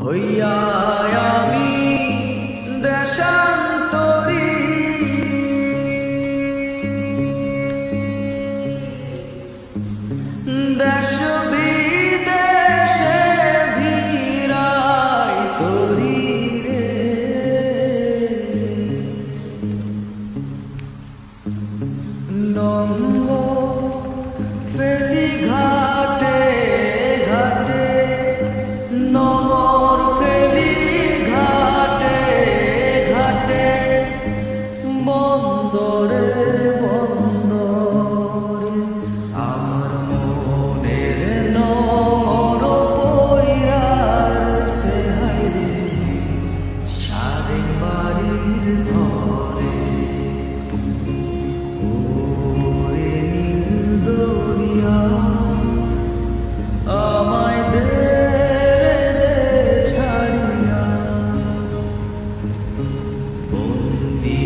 হইয়া আমি দেশান্তরী, দেশ বিদেশে ভিড়াই তরি রে। নঙ্গ ফেলি ঘাটে ঘাটে, নগর ফেলি ঘাটে ঘাটে, বন্দরে বন্দরে আমার মনের নর পইরার সে হাইরে স্বাধীন বাড়ির ঘরে। ওরে নীল দরিয়া আমায় দে ছাড়িয়া, বন্দী